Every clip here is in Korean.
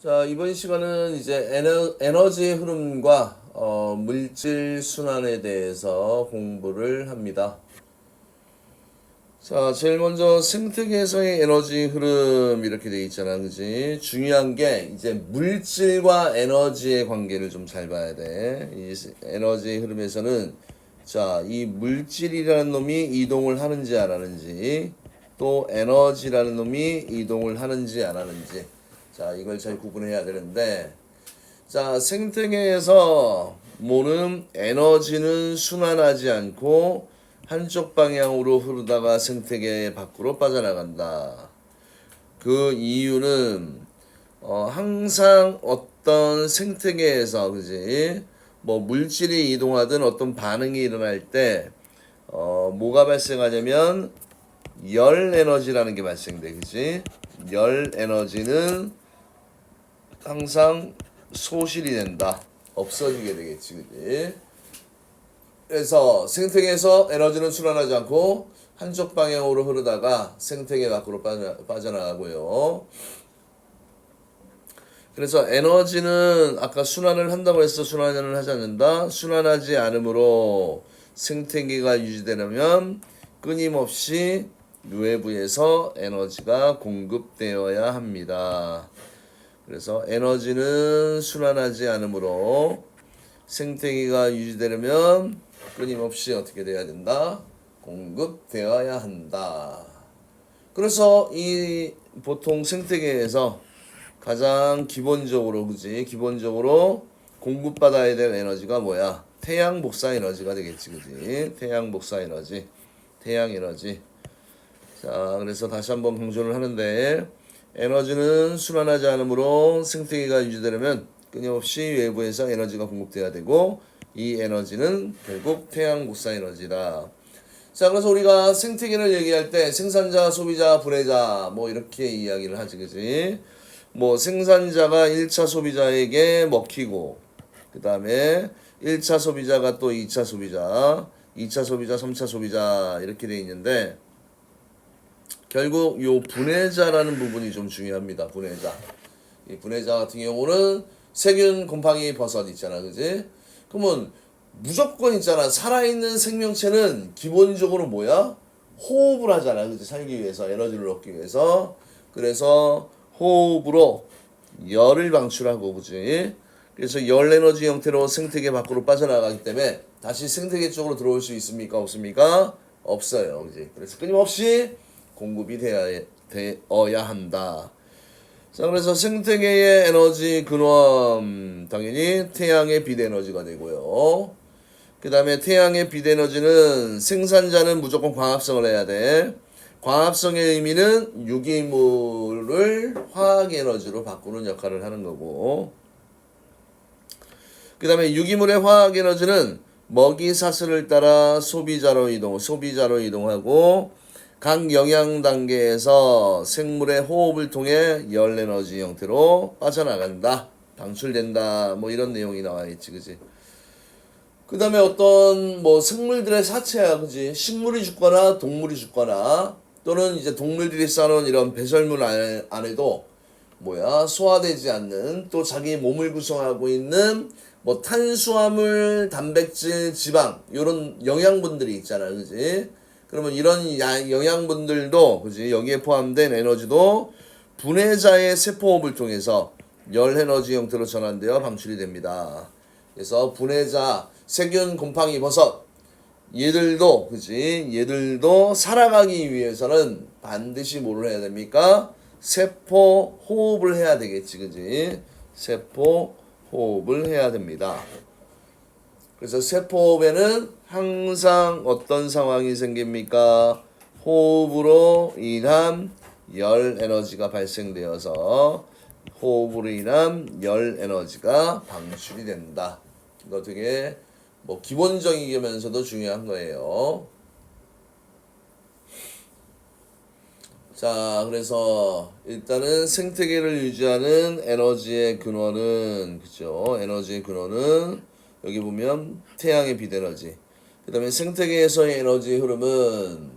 자, 이번 시간은 이제 에너지의 흐름과 물질 순환에 대해서 공부를 합니다. 자, 제일 먼저 생태계에서의 에너지 흐름 이렇게 돼 있잖아, 그지? 중요한 게 이제 물질과 에너지의 관계를 좀 잘 봐야 돼. 이 에너지의 흐름에서는 자, 이 물질이라는 놈이 이동을 하는지 안 하는지, 또 에너지라는 놈이 이동을 하는지 안 하는지, 자, 이걸 잘 구분해야 되는데, 자, 생태계에서 뭐는 에너지는 순환하지 않고 한쪽 방향으로 흐르다가 생태계 밖으로 빠져나간다. 그 이유는 항상 어떤 생태계에서 그지 뭐 물질이 이동하든 어떤 반응이 일어날 때 뭐가 발생하냐면 열 에너지라는 게 발생돼, 그지? 열 에너지는 항상 소실이 된다. 없어지게 되겠지, 그지? 그래서 생태계에서 에너지는 순환하지 않고 한쪽 방향으로 흐르다가 생태계 밖으로 빠져나가고요. 그래서 에너지는 아까 순환을 한다고 해서 순환을 하지 않는다. 순환하지 않으므로 생태계가 유지되려면 끊임없이 외부에서 에너지가 공급되어야 합니다. 그래서 에너지는 순환하지 않으므로 생태계가 유지되려면 끊임없이 어떻게 돼야 된다? 공급되어야 한다. 그래서 이 보통 생태계에서 가장 기본적으로 그지? 기본적으로 공급받아야 될 에너지가 뭐야? 태양 복사 에너지가 되겠지, 그지? 태양 복사 에너지, 태양 에너지. 자, 그래서 다시 한번 강조를 하는데 에너지는 순환하지 않으므로 생태계가 유지되려면 끊임없이 외부에서 에너지가 공급돼야 되고 이 에너지는 결국 태양 복사 에너지다. 자, 그래서 우리가 생태계를 얘기할 때 생산자, 소비자, 분해자 뭐 이렇게 이야기를 하지, 그지? 뭐 생산자가 1차 소비자에게 먹히고 그 다음에 1차 소비자가 또 2차 소비자, 2차 소비자, 3차 소비자 이렇게 돼 있는데 결국 요 분해자라는 부분이 좀 중요합니다. 분해자. 이 분해자 같은 경우는 세균, 곰팡이, 버섯 있잖아, 그지? 그러면 무조건 있잖아. 살아있는 생명체는 기본적으로 뭐야? 호흡을 하잖아, 그지? 살기 위해서, 에너지를 얻기 위해서. 그래서 호흡으로 열을 방출하고, 그지? 그래서 열 에너지 형태로 생태계 밖으로 빠져나가기 때문에 다시 생태계 쪽으로 들어올 수 있습니까? 없습니까? 없어요, 그지? 그래서 끊임없이 공급이 되어야 한다. 자, 그래서 생태계의 에너지 근원 당연히 태양의 빛 에너지가 되고요. 그 다음에 태양의 빛 에너지는 생산자는 무조건 광합성을 해야 돼. 광합성의 의미는 유기물을 화학 에너지로 바꾸는 역할을 하는 거고. 그 다음에 유기물의 화학 에너지는 먹이 사슬을 따라 소비자로 이동하고 각 영양 단계에서 생물의 호흡을 통해 열 에너지 형태로 빠져나간다, 방출된다, 뭐 이런 내용이 나와 있지, 그지? 그 다음에 어떤 뭐 생물들의 사체야, 그지? 식물이 죽거나 동물이 죽거나 또는 이제 동물들이 쌓아놓은 이런 배설물 안에도 뭐야 소화되지 않는 또 자기 몸을 구성하고 있는 뭐 탄수화물, 단백질, 지방 이런 영양분들이 있잖아, 그지? 그러면 이런 영양분들도 그지 여기에 포함된 에너지도 분해자의 세포호흡을 통해서 열 에너지 형태로 전환되어 방출이 됩니다. 그래서 분해자, 세균, 곰팡이, 버섯 얘들도 그지 얘들도 살아가기 위해서는 반드시 뭐를 해야 됩니까? 세포 호흡을 해야 되겠지, 그지? 세포 호흡을 해야 됩니다. 그래서 세포호흡에는 항상 어떤 상황이 생깁니까? 호흡으로 인한 열 에너지가 발생되어서 호흡으로 인한 열 에너지가 방출이 된다. 이거 되게 뭐 기본적이면서도 중요한 거예요. 자, 그래서 일단은 생태계를 유지하는 에너지의 근원은 그죠? 에너지의 근원은 여기 보면 태양의 빛 에너지. 그다음에 생태계에서의 에너지의 흐름은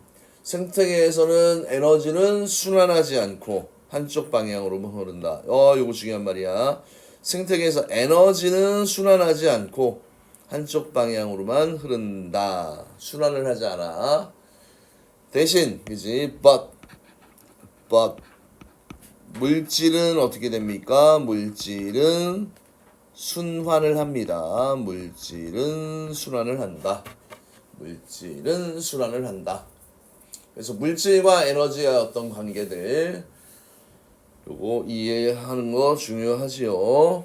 생태계에서는 에너지는 순환하지 않고 한쪽 방향으로만 흐른다. 요거 중요한 말이야. 생태계에서 에너지는 순환하지 않고 한쪽 방향으로만 흐른다. 순환을 하지 않아. 대신, 그지? but 물질은 어떻게 됩니까? 물질은 순환을 합니다. 물질은 순환을 한다. 물질은 순환을 한다. 그래서 물질과 에너지의 어떤 관계들 요거 이해하는 거 중요하지요.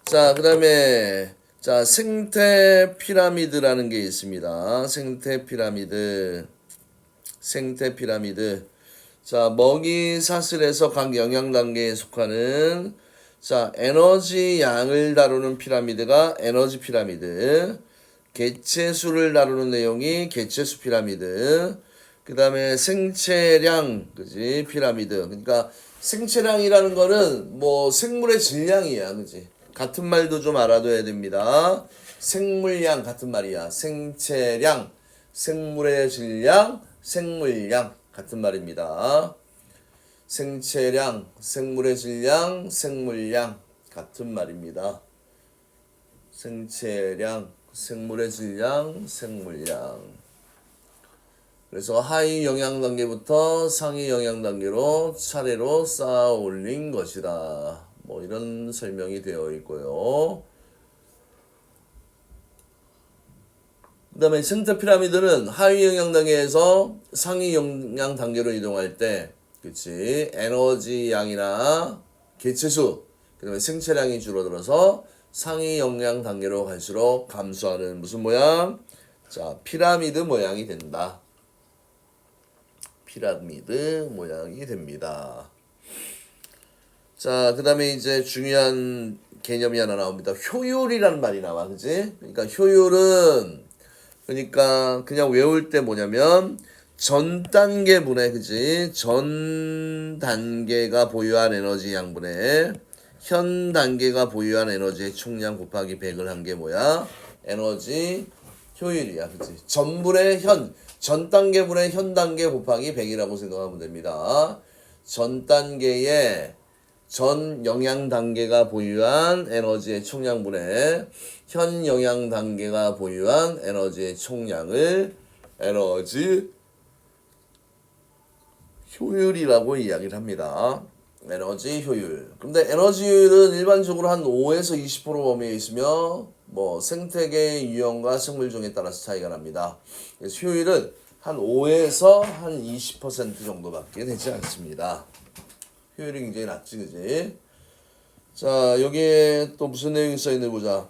자, 그 다음에 자 생태 피라미드라는 게 있습니다. 생태 피라미드. 자, 먹이 사슬에서 각 영양 단계에 속하는 자, 에너지 양을 다루는 피라미드가 에너지 피라미드. 개체수를 다루는 내용이 개체수 피라미드. 그 다음에 생체량, 그지? 피라미드. 그러니까 생체량이라는 거는 뭐 생물의 질량이야, 그지? 같은 말도 좀 알아둬야 됩니다. 생물량 같은 말이야. 생체량, 생물의 질량, 생물량 같은 말입니다. 생체량, 생물의 질량, 생물량 같은 말입니다. 생체량, 생물의 질량, 생물량. 그래서 하위 영양 단계부터 상위 영양 단계로 차례로 쌓아 올린 것이다. 뭐 이런 설명이 되어 있고요. 그 다음에 생태 피라미드는 하위 영양 단계에서 상위 영양 단계로 이동할 때, 그치, 에너지 양이나 개체수, 그 다음에 생체량이 줄어들어서 상위 영양 단계로 갈수록 감소하는 무슨 모양? 자, 피라미드 모양이 된다. 피라미드 모양이 됩니다. 자, 그 다음에 이제 중요한 개념이 하나 나옵니다. 효율이라는 말이 나와, 그지? 그러니까 효율은, 그러니까 그냥 외울 때 뭐냐면, 전 단계분의, 그지? 전 단계가 보유한 에너지 양분의 현 단계가 보유한 에너지의 총량 곱하기 100을 한 게 뭐야? 에너지 효율이야, 그지? 전 단계분의 현 단계 곱하기 100이라고 생각하면 됩니다. 전 단계의 전 영양 단계가 보유한 에너지의 총량분의 현 영양 단계가 보유한 에너지의 총량을 에너지 효율이라고 이야기를 합니다. 에너지 효율. 근데 에너지 효율은 일반적으로 한 5에서 20% 범위에 있으며 뭐 생태계 유형과 생물종에 따라서 차이가 납니다. 그래서 효율은 한 5에서 한 20% 정도밖에 되지 않습니다. 효율이 굉장히 낮지, 그지? 자, 여기에 또 무슨 내용이 써있는지 보자.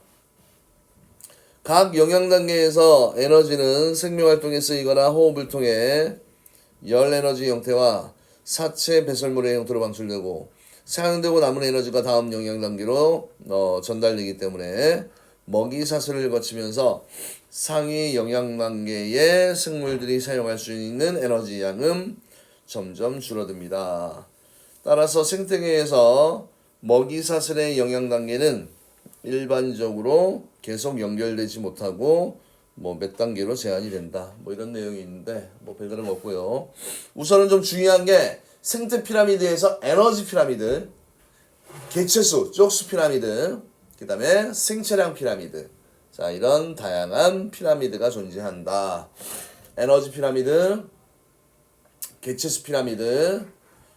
각 영양 단계에서 에너지는 생명활동에 쓰이거나 호흡을 통해 열 에너지 형태와 사체 배설물의 형태로 방출되고 사용되고 남은 에너지가 다음 영양 단계로 전달되기 때문에 먹이 사슬을 거치면서 상위 영양 단계의 생물들이 사용할 수 있는 에너지 양은 점점 줄어듭니다. 따라서 생태계에서 먹이 사슬의 영양 단계는 일반적으로 계속 연결되지 못하고 뭐 몇 단계로 제한이 된다. 뭐 이런 내용이 있는데 뭐 별다른 거 없고요. 우선은 좀 중요한 게 생태 피라미드에서 에너지 피라미드, 개체수, 쪽수 피라미드, 그 다음에 생체량 피라미드. 자, 이런 다양한 피라미드가 존재한다. 에너지 피라미드, 개체수 피라미드,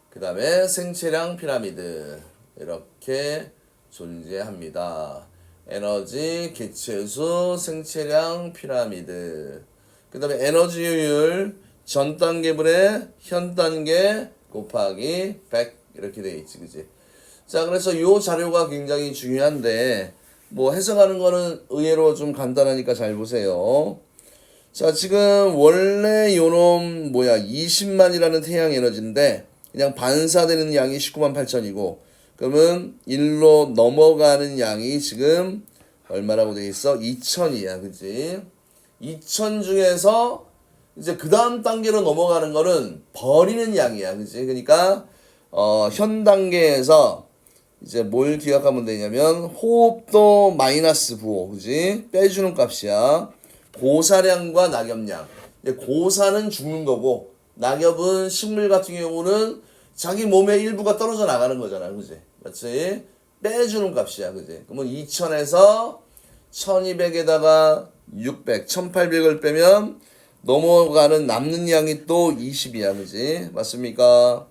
그 다음에 생체량 피라미드. 이렇게 존재합니다. 에너지, 개체수, 생체량, 피라미드. 그 다음에 에너지 효율, 전 단계분의 현 단계 곱하기 100 이렇게 되어 있지, 그지? 자, 그래서 요 자료가 굉장히 중요한데 뭐 해석하는 거는 의외로 좀 간단하니까 잘 보세요. 자, 지금 원래 요놈 20만이라는 태양 에너지인데 그냥 반사되는 양이 19만 8천이고 그러면 1로 넘어가는 양이 지금 얼마라고 되어 있어? 2000이야, 그치? 2000 중에서 이제 그 다음 단계로 넘어가는 거는 버리는 양이야, 그치? 그러니까 현 단계에서 이제 뭘 기억하면 되냐면 호흡도 마이너스 9호, 그치? 빼주는 값이야. 고사량과 낙엽량. 고사는 죽는 거고 낙엽은 식물 같은 경우는 자기 몸의 일부가 떨어져 나가는 거잖아. 그지? 맞지? 빼주는 값이야. 그지? 그러면 2000에서 1200에다가 600, 1800을 빼면 넘어가는 남는 양이 또 20이야. 그지? 맞습니까?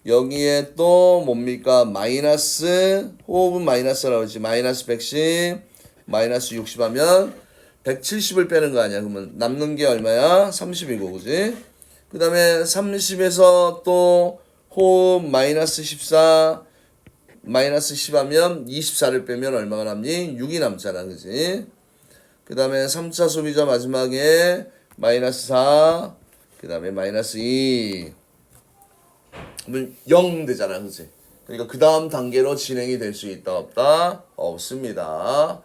여기에 또 뭡니까? 마이너스, 호흡은 마이너스라고 했지. 마이너스 110, 마이너스 60 하면 170을 빼는 거 아니야. 그러면 남는 게 얼마야? 30이고, 그지? 그 다음에 30에서 또 호흡 마이너스 14, 마이너스 10 하면 24를 빼면 얼마가 남니? 6이 남잖아. 그지? 그 다음에 3차 소비자 마지막에 마이너스 4, 그 다음에 마이너스 2. 그러면 0 되잖아. 그지? 그러니까 그 다음 단계로 진행이 될 수 있다, 없다? 없습니다.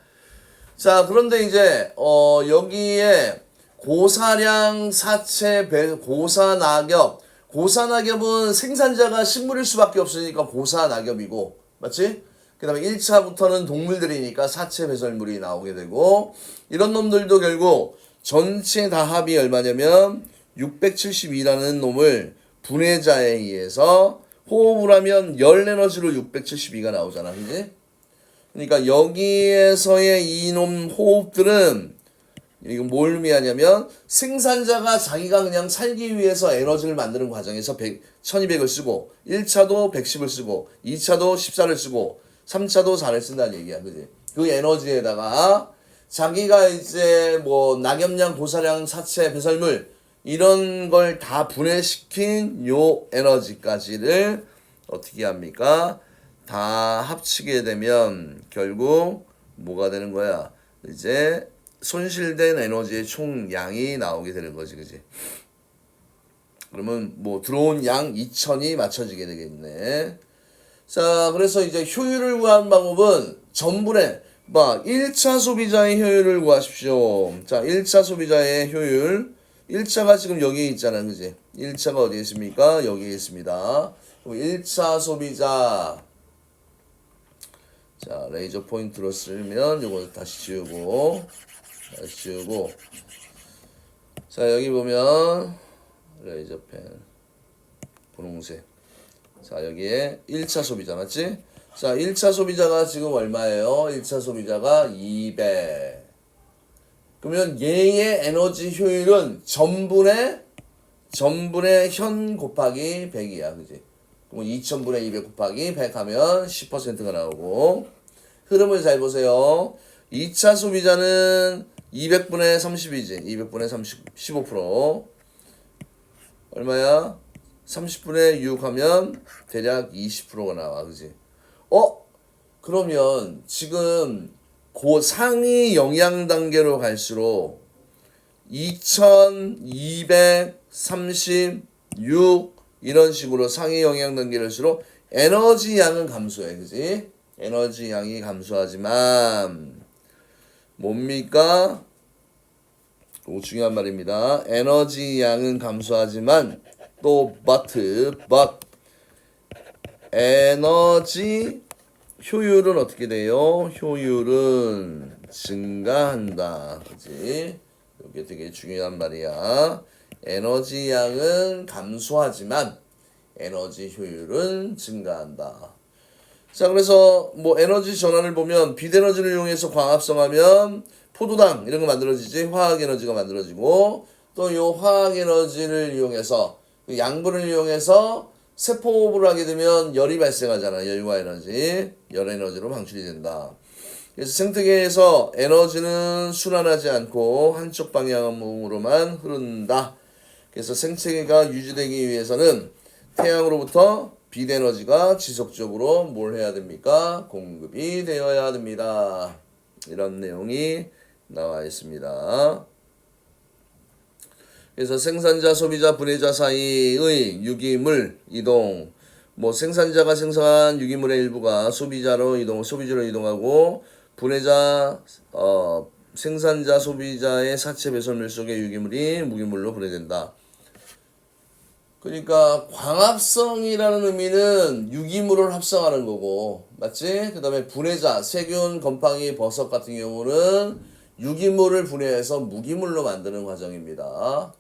자, 그런데 이제, 여기에 고사량 사체 고사낙엽. 고사낙엽은 생산자가 식물일 수밖에 없으니까 고사낙엽이고, 맞지? 그 다음에 1차부터는 동물들이니까 사체 배설물이 나오게 되고, 이런 놈들도 결국 전체 다 합이 얼마냐면 672라는 놈을 분해자에 의해서 호흡을 하면 열 에너지로 672가 나오잖아. 그지? 그러니까 여기에서의 이놈 호흡들은 이건 뭘 의미하냐면 생산자가 자기가 그냥 살기 위해서 에너지를 만드는 과정에서 1200을 쓰고 1차도 110을 쓰고 2차도 14를 쓰고 3차도 4를 쓴다는 얘기야. 그지? 그 에너지에다가 자기가 이제 뭐 낙엽량, 고사량, 사체, 배설물 이런 걸 다 분해시킨 요 에너지까지를 어떻게 합니까? 다 합치게 되면 결국 뭐가 되는 거야? 이제 손실된 에너지의 총량이 나오게 되는 거지. 그지? 그러면 뭐 들어온 양 2000이 맞춰지게 되겠네. 자, 그래서 이제 효율을 구하는 방법은 전분의 1차 소비자의 효율을 구하십시오. 자, 1차 소비자의 효율. 1차가 지금 여기 있잖아. 그지? 1차가 어디에 있습니까? 여기에 있습니다. 그럼 1차 소비자. 자, 레이저 포인트로 쓰면 요거 다시 지우고. 자, 여기 보면 레이저 펜. 분홍색. 자, 여기에 1차 소비자 맞지? 자, 1차 소비자가 지금 얼마예요? 1차 소비자가 200. 그러면 얘의 에너지 효율은 전분의 현 곱하기 100이야. 그지? 그럼 2000분의 200 곱하기 100 하면 10%가 나오고, 흐름을 잘 보세요. 2차 소비자는 200분의 30이지. 200분의 30, 15%. 얼마야? 30분의 6 하면 대략 20%가 나와. 그지? 그러면 지금 상위 영양 단계로 갈수록 2236 이런 식으로 상위 영양 단계를 갈수록 에너지 양은 감소해. 그지? 에너지 양이 감소하지만 뭡니까? 중요한 말입니다. 에너지 양은 감소하지만 또 but 에너지 효율은 어떻게 돼요? 효율은 증가한다. 그치? 이게 되게 중요한 말이야. 에너지 양은 감소하지만 에너지 효율은 증가한다. 자, 그래서 뭐 에너지 전환을 보면 빛 에너지를 이용해서 광합성하면 포도당 이런 거 만들어지지. 화학 에너지가 만들어지고 또 요 화학 에너지를 이용해서 양분을 이용해서 세포호흡을 하게 되면 열이 발생하잖아. 열과 에너지. 열 에너지로 방출이 된다. 그래서 생태계에서 에너지는 순환하지 않고 한쪽 방향으로만 흐른다. 그래서 생태계가 유지되기 위해서는 태양으로부터 빛 에너지가 지속적으로 뭘 해야 됩니까? 공급이 되어야 됩니다. 이런 내용이 나와 있습니다. 그래서 생산자, 소비자, 분해자 사이의 유기물 이동, 뭐 생산자가 생성한 유기물의 일부가 소비자로 이동하고 분해자, 생산자, 소비자의 사체 배설물 속의 유기물이 무기물로 분해된다. 그러니까 광합성이라는 의미는 유기물을 합성하는 거고, 맞지? 그 다음에 분해자, 세균, 곰팡이, 버섯 같은 경우는 유기물을 분해해서 무기물로 만드는 과정입니다.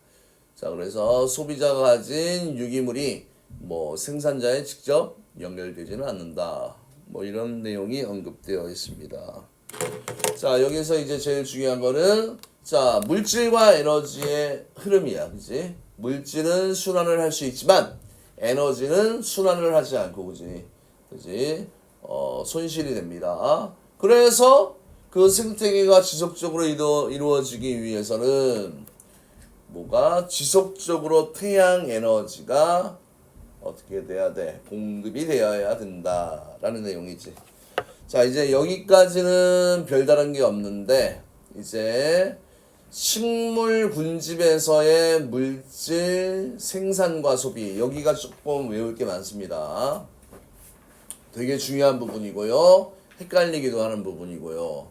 자, 그래서 소비자가 가진 유기물이 뭐 생산자에 직접 연결되지는 않는다. 뭐 이런 내용이 언급되어 있습니다. 자, 여기서 이제 제일 중요한 거는 자, 물질과 에너지의 흐름이야. 그지? 물질은 순환을 할 수 있지만 에너지는 순환을 하지 않고 그지? 그지? 손실이 됩니다. 그래서 그 생태계가 지속적으로 이루어지기 위해서는 뭐가 지속적으로 태양 에너지가 어떻게 돼야 돼? 공급이 되어야 된다라는 내용이지. 자, 이제 여기까지는 별다른 게 없는데 이제 식물 군집에서의 물질 생산과 소비, 여기가 조금 외울 게 많습니다. 되게 중요한 부분이고요. 헷갈리기도 하는 부분이고요.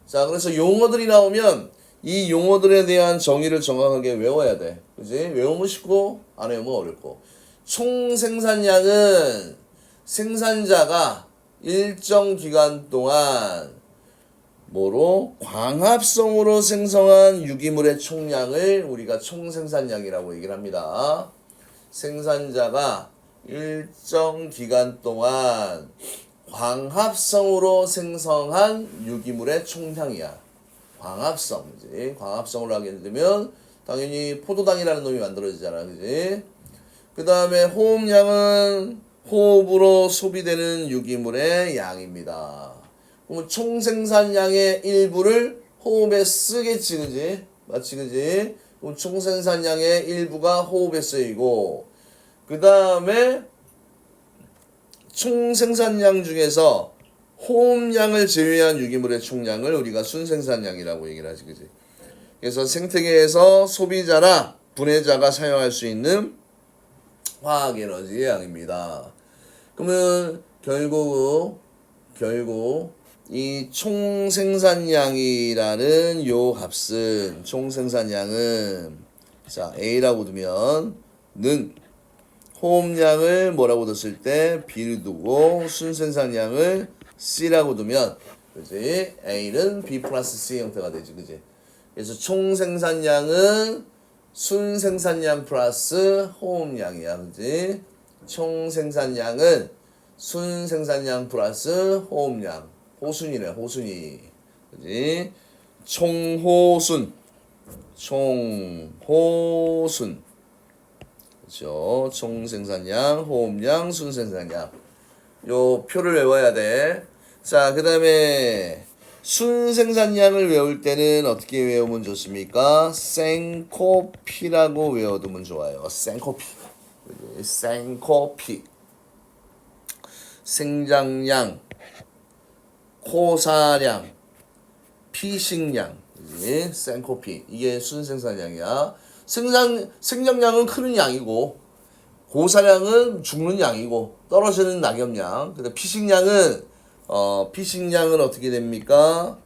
자, 그래서 용어들이 나오면 이 용어들에 대한 정의를 정확하게 외워야 돼. 그지? 외우면 쉽고 안 외우면 어렵고. 총 생산량은 생산자가 일정 기간 동안 뭐로? 광합성으로 생성한 유기물의 총량을 우리가 총생산량이라고 얘기를 합니다. 생산자가 일정 기간 동안 광합성으로 생성한 유기물의 총량이야. 광합성이지. 광합성으로 하게 되면 당연히 포도당이라는 놈이 만들어지잖아. 그지? 그 다음에 호흡량은 호흡으로 소비되는 유기물의 양입니다. 그럼 총생산량의 일부를 호흡에 쓰겠지, 그지? 맞지, 그지? 그럼 총생산량의 일부가 호흡에 쓰이고, 그 다음에 총생산량 중에서 호흡량을 제외한 유기물의 총량을 우리가 순생산량이라고 얘기를 하지, 그지? 그래서 생태계에서 소비자나 분해자가 사용할 수 있는 화학에너지의 양입니다. 그러면 결국 이 총생산량이라는 요 값은 총생산량은 자 A라고 두면 는 호흡량을 뭐라고 뒀을 때 B를 두고 순생산량을 C라고 두면 그지? A는 B 플러스 C 형태가 되지, 그지? 그래서 총생산량은 순생산량 플러스 호흡량이야, 그지? 총생산량은 순생산량 플러스 호흡량. 호순이네, 호순이. 그지? 총호순. 그렇죠? 총생산량, 호흡량, 순생산량. 요 표를 외워야 돼. 자, 그 다음에 순생산량을 외울 때는 어떻게 외우면 좋습니까? 생코피라고 외워두면 좋아요. 생코피. 생코피. 생장량, 코사량, 피식량, 그지? 생코피. 이게 순생산량이야. 생장량은 크는 양이고, 고사량은 죽는 양이고, 떨어지는 낙엽량. 근데 피식량은 어떻게 됩니까?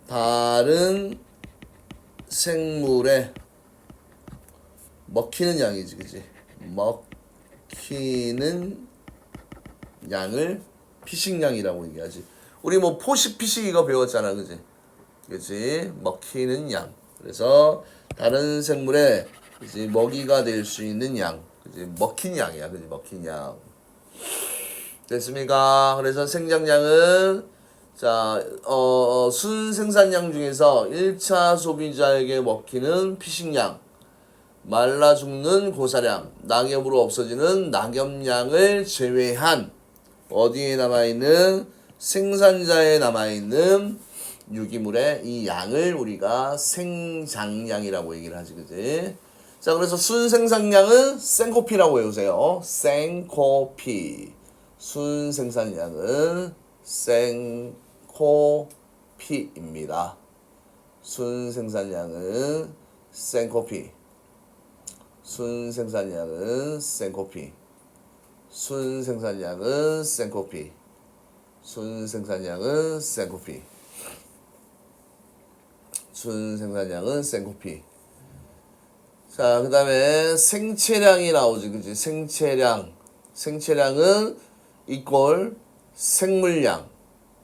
다른 생물에 먹히는 양이지, 그지? 먹히는 양을 피식량이라고 얘기하지. 우리 뭐 포식, 피식 이거 배웠잖아, 그지? 그지? 먹히는 양. 그래서 다른 생물에 이제 먹이가 될 수 있는 양, 그지? 먹힌 양이야, 그지? 먹힌 양. 됐습니까? 그래서 생장량은 자, 순생산량 중에서 1차 소비자에게 먹히는 피식량, 말라 죽는 고사량, 낙엽으로 없어지는 낙엽량을 제외한 어디에 남아있는 생산자에 남아있는 유기물의 이 양을 우리가 생장량이라고 얘기를 하지, 그지? 자, 그래서 순생산량은 생코피라고 외우세요. 생코피. 순생산량은 생코피입니다. 순생산량은 생코피. 순생산량은 생코피. 순생산량은 생코피. 순생산량은 생코피. 순생산량은 생코피. 자, 그 다음에 생체량이 나오지, 그지? 생체량은 이꼴 생물량,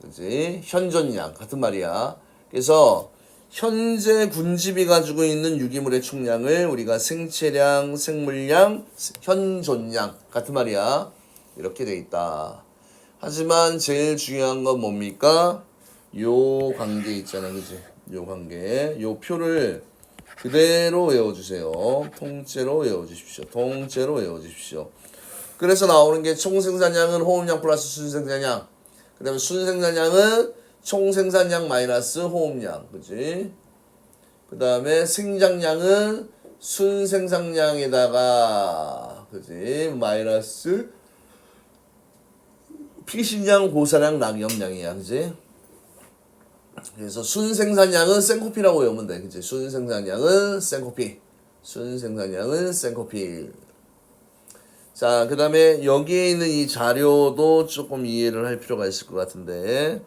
그지? 현존량 같은 말이야. 그래서 현재 군집이 가지고 있는 유기물의 총량을 우리가 생체량, 생물량, 현존량 같은 말이야. 이렇게 돼 있다. 하지만 제일 중요한 건 뭡니까? 요 관계 있잖아, 그지? 요 관계, 요 표를 그대로 외워주세요. 통째로 외워주십시오. 통째로 외워주십시오. 그래서 나오는 게 총생산량은 호흡량 플러스 순생산량. 그 다음에 순생산량은 총생산량 마이너스 호흡량, 그지? 그 다음에 생장량은 순생산량에다가, 그지? 마이너스 피신량, 고사량, 낙염량이야, 그지? 그래서 순생산량은 생코피라고 외우면 돼, 그지? 순생산량은 생코피. 순생산량은 생코피. 자, 그 다음에 여기에 있는 이 자료도 조금 이해를 할 필요가 있을 것 같은데.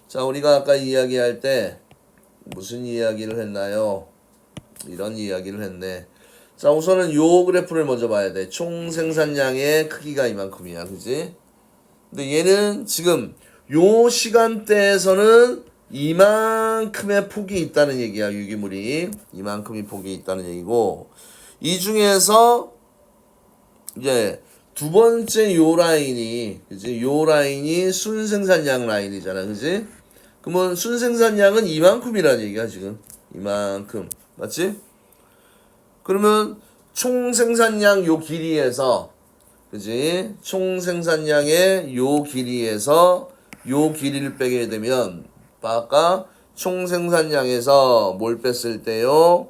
자, 우리가 아까 이야기할 때 무슨 이야기를 했나요? 이런 이야기를 했네. 자, 우선은 요 그래프를 먼저 봐야 돼. 총 생산량의 크기가 이만큼이야, 그지? 근데 얘는 지금 요 시간대에서는 이만큼의 폭이 있다는 얘기야, 유기물이. 이만큼의 폭이 있다는 얘기고, 이 중에서 이제 두 번째 요 라인이, 그지? 요 라인이 순생산량 라인이잖아, 그지? 그러면 순생산량은 이만큼이라는 얘기야, 지금. 이만큼. 맞지? 그러면 총생산량 요 길이에서, 그지? 총생산량의 요 길이에서 요 길이를 빼게 되면, 아까 총생산량에서 뭘 뺐을 때요?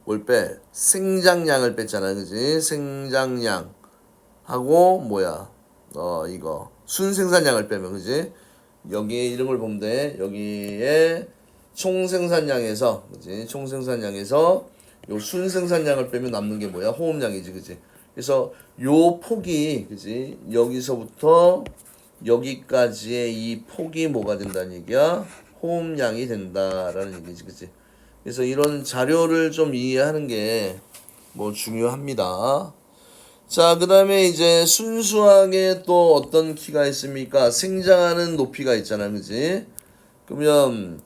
뭘 빼? 생장량을 뺐잖아, 그지? 생장량 하고 뭐야? 이거 순생산량을 빼면, 그지? 여기에 이런 걸 보면 돼. 여기에 총생산량에서, 그지? 총생산량에서 요 순생산량을 빼면 남는 게 뭐야? 호흡량이지, 그지? 그래서 요 폭이, 그지? 여기서부터 여기까지의 이 폭이 뭐가 된다는 얘기야? 호흡량이 된다라는 얘기지, 그지? 그래서 이런 자료를 좀 이해하는 게 뭐 중요합니다. 자, 그 다음에 이제 순수하게 또 어떤 키가 있습니까? 생장하는 높이가 있잖아, 그지? 그러면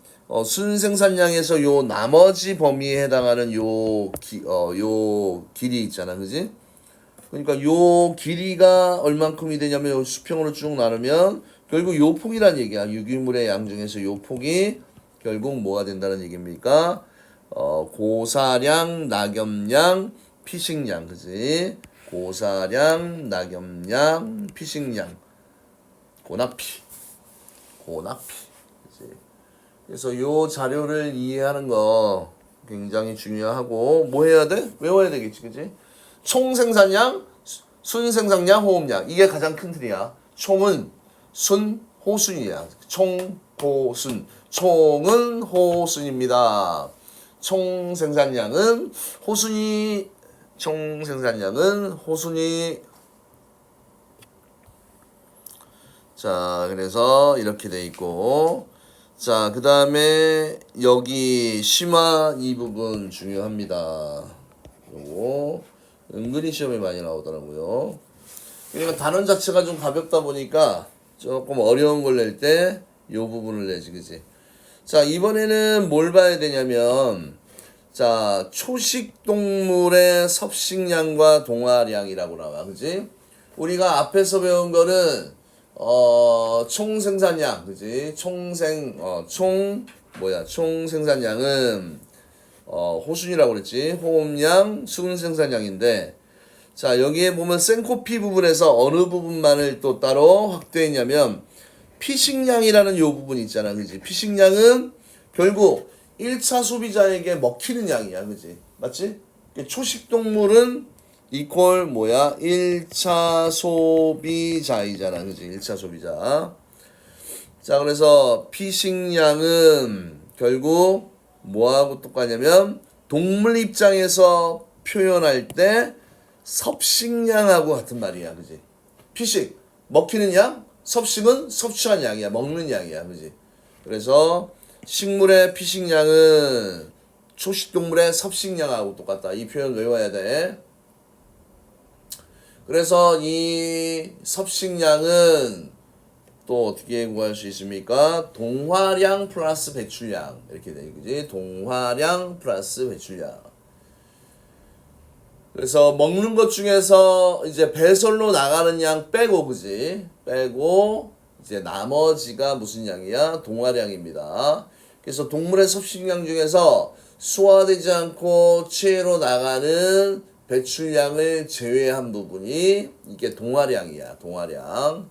순생산량에서 요 나머지 범위에 해당하는 요 길이 있잖아, 그지? 그러니까 요 길이가 얼만큼이 되냐면 요 수평으로 쭉 나누면 결국 요 폭이란 얘기야. 유기물의 양 중에서 요 폭이 결국 뭐가 된다는 얘기입니까? 고사량, 낙염량, 피식량, 그지? 고사량, 낙염량, 피식량, 고나피, 그지? 그래서 요 자료를 이해하는 거 굉장히 중요하고 뭐 해야 돼? 외워야 되겠지, 그지? 총생산량, 순생산량, 호흡량 이게 가장 큰 틀이야. 총은 순, 호순이야. 총, 호순. 총은 호순입니다. 총생산량은 호순이, 총생산량은 호순이. 자, 그래서 이렇게 돼 있고, 자, 그 다음에 여기 심화 이 부분 중요합니다. 요거 은근히 시험에 많이 나오더라고요. 그러니까 단원 자체가 좀 가볍다 보니까 조금 어려운 걸 낼 때 요 부분을 내지, 그지? 자, 이번에는 뭘 봐야 되냐면, 자, 초식 동물의 섭식량과 동화량이라고 나와, 그지? 우리가 앞에서 배운 거는 총생산량, 그지? 총생산량은 호순이라고 그랬지? 호흡량, 순생산량인데, 자, 여기에 보면 생코피 부분에서 어느 부분만을 또 따로 확대했냐면 피식량이라는 요 부분 있잖아, 그지? 피식량은 결국 1차 소비자에게 먹히는 양이야, 그지? 맞지? 초식 동물은 이퀄 뭐야? 1차 소비자이잖아, 그지? 1차 소비자. 자, 그래서 피식량은 결국 뭐하고 똑같냐면 동물 입장에서 표현할 때 섭식량하고 같은 말이야, 그지? 피식, 먹히는 양, 섭식은 섭취한 양이야, 먹는 양이야, 그지? 그래서 식물의 피식량은 초식동물의 섭식량하고 똑같다. 이 표현 외워야 돼. 그래서 이 섭식량은 또 어떻게 구할 수 있습니까? 동화량 플러스 배출량 이렇게 돼, 그지? 동화량 플러스 배출량. 그래서 먹는 것 중에서 이제 배설로 나가는 양 빼고, 그지? 빼고 이제 나머지가 무슨 양이야? 동화량입니다. 그래서 동물의 섭식량 중에서 소화되지 않고 체로 나가는 배출량을 제외한 부분이 이게 동화량이야. 동화량.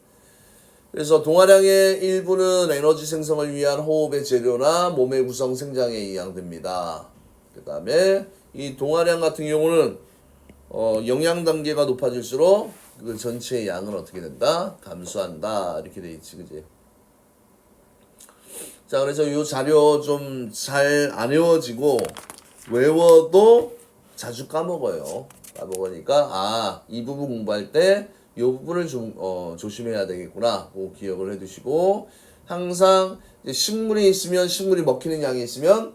그래서 동화량의 일부는 에너지 생성을 위한 호흡의 재료나 몸의 구성 생장에 의양됩니다. 그 다음에 이 동화량 같은 경우는 영양 단계가 높아질수록 그 전체의 양은 어떻게 된다? 감소한다. 이렇게 돼 있지, 그지? 자, 그래서 이 자료 좀 잘 안 외워지고 외워도 자주 까먹어요. 까먹으니까 이 부분 공부할 때 이 부분을 좀 조심해야 되겠구나. 그 기억을 해두시고 항상 이제 식물이 있으면 식물이 먹히는 양이 있으면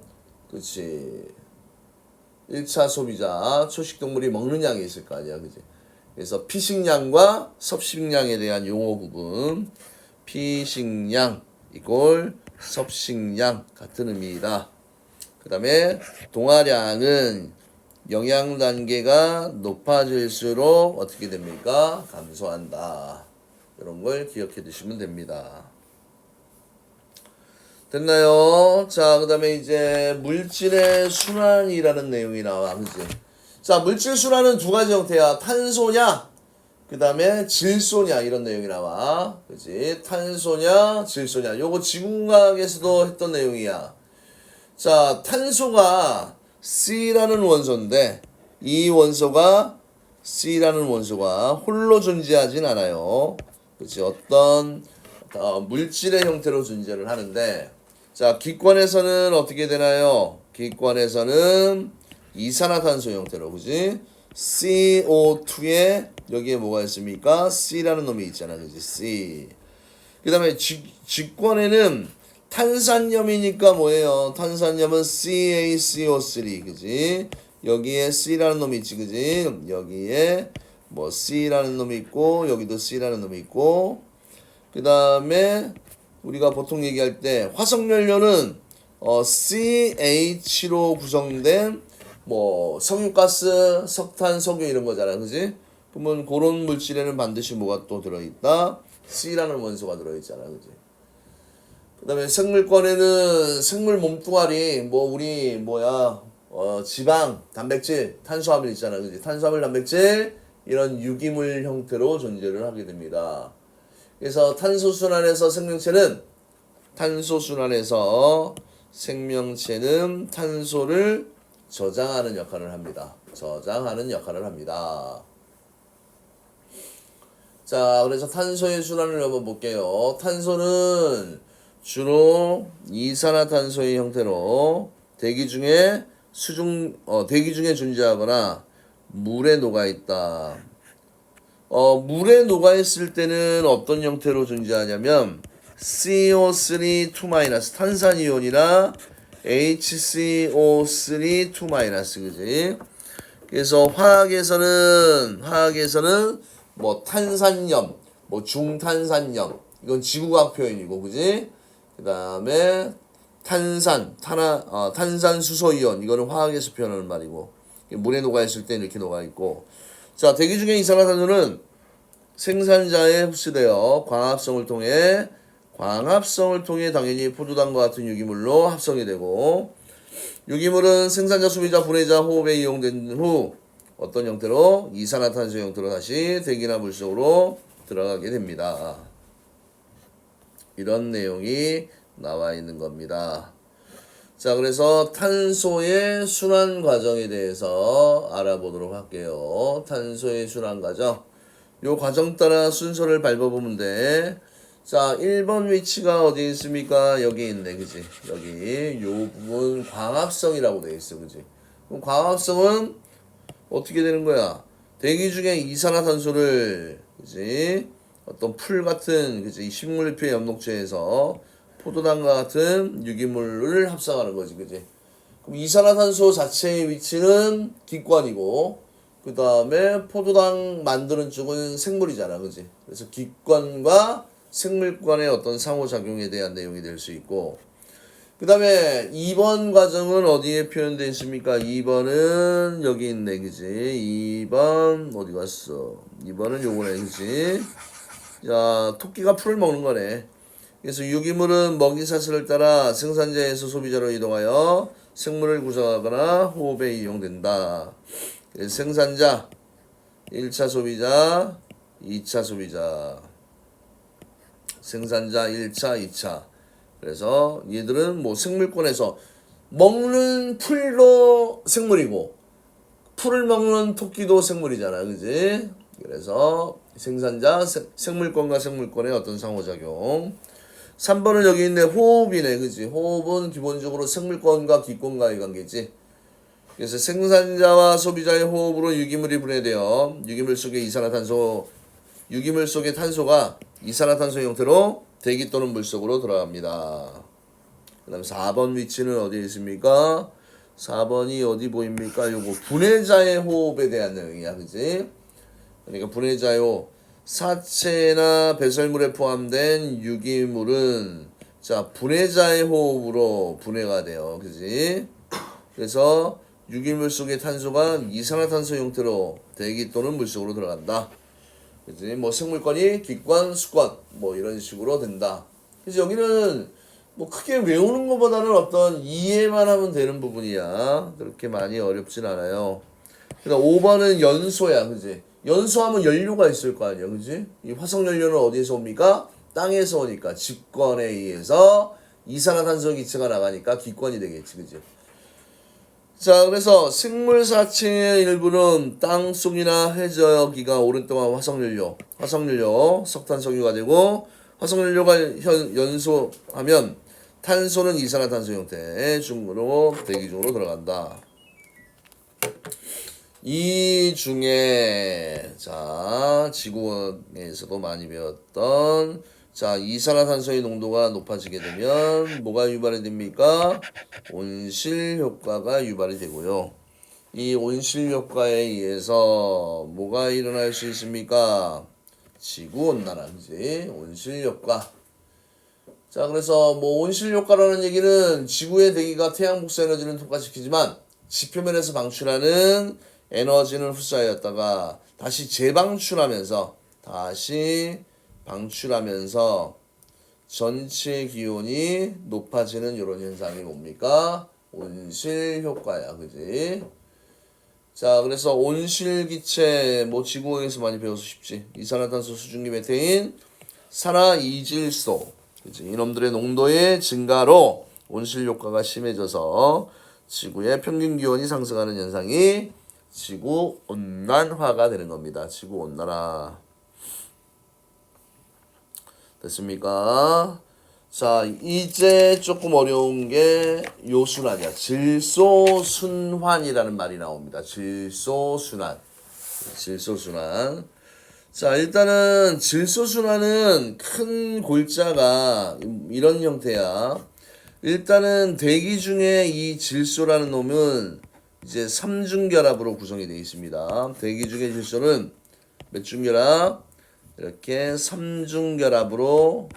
그렇지. 1차 소비자 초식동물이 먹는 양이 있을 거 아니야, 그지? 그래서 피식량과 섭식량에 대한 용어 구분. 피식량 이꼴 섭식량 같은 의미이다. 그 다음에 동화량은 영양 단계가 높아질수록 어떻게 됩니까? 감소한다. 이런 걸 기억해 두시면 됩니다. 됐나요? 자, 그 다음에 이제 물질의 순환이라는 내용이 나와. 그지? 자, 물질 순환은 두 가지 형태야. 탄소냐, 그 다음에 질소냐, 이런 내용이 나와. 그지? 탄소냐, 질소냐. 요거 지구과학에서도 했던 내용이야. 자, 탄소가 C라는 원소인데, 이 원소가, C라는 원소가 홀로 존재하진 않아요. 그치? 어떤, 물질의 형태로 존재를 하는데, 자, 기권에서는 어떻게 되나요? 기권에서는 이산화탄소 형태로, 그지? CO2에 여기에 뭐가 있습니까? C라는 놈이 있잖아, 그지? C. 그 다음에 직권에는 탄산염이니까 뭐예요? 탄산염은 CaCO3, 그지? 여기에 C라는 놈이 있지, 그지? 여기에 뭐 C라는 놈이 있고, 여기도 C라는 놈이 있고, 그 다음에 우리가 보통 얘기할 때 화석연료는 CH로 구성된 뭐 석유가스, 석탄, 석유 이런 거잖아, 그지? 그러면 그런 물질에는 반드시 뭐가 또 들어있다? C라는 원소가 들어있잖아, 그지? 그 다음에 생물권에는 생물 몸뚱아리, 지방, 단백질, 탄수화물 있잖아, 그지? 탄수화물, 단백질, 이런 유기물 형태로 존재를 하게 됩니다. 그래서 탄소순환에서 생명체는 탄소를 저장하는 역할을 합니다. 자, 그래서 탄소의 순환을 한번 볼게요. 탄소는 주로 이산화탄소의 형태로 대기 중에 존재하거나 물에 녹아 있다. 물에 녹아 있을 때는 어떤 형태로 존재하냐면 CO3 2- 탄산이온이나 HCO3 2-, 그지? 그래서 화학에서는 뭐 탄산염, 뭐 중탄산염, 이건 지구과학 표현이고, 그지? 그 다음에 탄산수소이온, 이거는 화학에서 표현하는 말이고, 물에 녹아있을 때 이렇게 녹아있고. 자, 대기 중에 이산화탄소는 생산자에 흡수되어 광합성을 통해 당연히 포도당과 같은 유기물로 합성이 되고, 유기물은 생산자, 소비자, 분해자, 호흡에 이용된 후 어떤 형태로? 이산화탄소 형태로 다시 대기나 물속으로 들어가게 됩니다. 이런 내용이 나와 있는 겁니다. 자, 그래서 탄소의 순환 과정에 대해서 알아보도록 할게요. 탄소의 순환 과정. 요 과정 따라 순서를 밟아보면 돼. 자, 1번 위치가 어디 있습니까? 여기 있네, 그지? 여기 요 부분 광합성이라고 돼 있어, 그지? 그럼 광합성은 어떻게 되는 거야? 대기 중에 이산화탄소를, 그지? 어떤 풀 같은, 그지? 식물표의 엽록체에서 포도당과 같은 유기물을 합성하는 거지, 그지? 그럼 이산화탄소 자체의 위치는 기권이고, 그 다음에 포도당 만드는 쪽은 생물이잖아, 그지? 그래서 기권과 생물 간의 어떤 상호작용에 대한 내용이 될 수 있고, 그 다음에 2번 과정은 어디에 표현되어 있습니까? 2번은 여기 있네, 그지? 2번 어디 갔어? 2번은 요거네, 그지? 자, 토끼가 풀을 먹는 거네. 그래서 유기물은 먹이 사슬을 따라 생산자에서 소비자로 이동하여 생물을 구성하거나 호흡에 이용된다. 그래서 생산자, 1차 소비자, 2차 소비자. 생산자 1차, 2차. 그래서 얘들은 뭐 생물권에서 먹는 풀도 생물이고 풀을 먹는 토끼도 생물이잖아, 그지? 그래서 생산자, 생물권과 생물권의 어떤 상호작용. 3번은 여기 있네. 호흡이네, 그지? 호흡은 기본적으로 생물권과 기권과의 관계지. 그래서 생산자와 소비자의 호흡으로 유기물이 분해되어 유기물 속의 탄소가 이산화탄소 형태로 대기 또는 물 속으로 들어갑니다. 그 다음 4번 위치는 어디에 있습니까? 4번이 어디 보입니까? 요거 분해자의 호흡에 대한 내용이야, 그지? 그러니까 분해자의 호흡. 사체나 배설물에 포함된 유기물은 자 분해자의 호흡으로 분해가 돼요, 그지? 그래서 유기물 속의 탄소가 이산화탄소 형태로 대기 또는 물 속으로 들어간다. 그지? 뭐 생물권이 기권, 수권 뭐 이런 식으로 된다. 그래서 여기는 뭐 크게 외우는 것보다는 어떤 이해만 하면 되는 부분이야. 그렇게 많이 어렵진 않아요. 그다음 5번은 연소야, 그지? 연소하면 연료가 있을 거 아니야, 그지? 이 화석 연료는 어디에서 옵니까? 땅에서 오니까 직권에 의해서 이산화탄소 기체가 나가니까 기권이 되겠지, 그지? 자, 그래서 생물 사체의 일부는 땅 속이나 해저기가 오랜 동안 화석연료, 석탄 석유가 되고 화석연료가 연소하면 탄소는 이산화탄소 형태의 중으로 대기 중으로 들어간다. 이 중에 자 지구에서도 많이 배웠던 자 이산화탄소의 농도가 높아지게 되면 뭐가 유발이 됩니까? 온실 효과가 유발이 되고요. 이 온실 효과에 의해서 뭐가 일어날 수 있습니까? 지구 온난화지, 온실 효과. 자, 그래서 뭐 온실 효과라는 얘기는 지구의 대기가 태양 복사 에너지를 통과시키지만 지표면에서 방출하는 에너지는 흡수하였다가 다시 재방출하면서 전체 기온이 높아지는 이런 현상이 뭡니까? 온실 효과야, 그지? 자, 그래서 온실기체 뭐 지구에서 많이 배워서 쉽지. 이산화탄소 수증기 메테인, 산화이질소, 그지? 이놈들의 농도의 증가로 온실 효과가 심해져서 지구의 평균 기온이 상승하는 현상이 지구 온난화가 되는 겁니다. 지구 온난화. 됐습니까? 자, 이제 조금 어려운 게 요순환이야. 질소순환이라는 말이 나옵니다. 질소순환. 자, 일단은 질소순환은 큰 골자가 이런 형태야. 일단은 대기 중에 이 질소라는 놈은 이제 3중결합으로 구성이 되어 있습니다. 대기 중의 질소는 몇 중결합? 이렇게 3중결합으로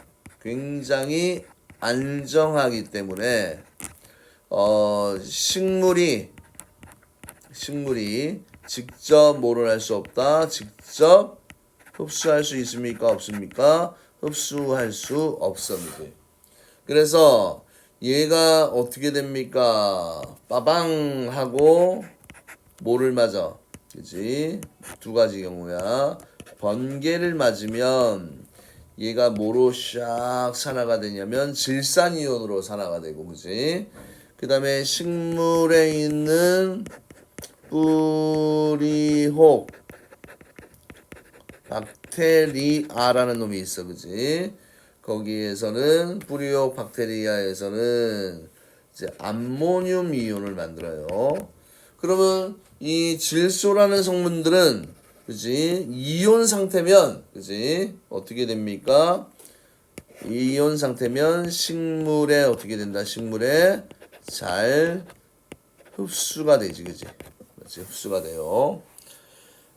굉장히 안정하기 때문에 식물이 직접 뭐를 할 수 없다. 직접 흡수할 수 있습니까? 없습니까? 흡수할 수 없습니다. 그래서 얘가 어떻게 됩니까? 빠방 하고 뭐를 맞아? 그지? 두 가지 경우야. 번개를 맞으면 얘가 뭐로 샥 산화가 되냐면 질산이온으로 산화가 되고, 그지? 그 다음에 식물에 있는 뿌리혹 박테리아라는 놈이 있어, 그지? 거기에서는 뿌리혹 박테리아에서는 이제 암모늄 이온을 만들어요. 그러면 이 질소라는 성분들은 그지 이온 상태면 그지 어떻게 됩니까? 이온 상태면 식물에 어떻게 된다? 식물에 잘 흡수가 되지, 그지? 그렇지, 흡수가 돼요.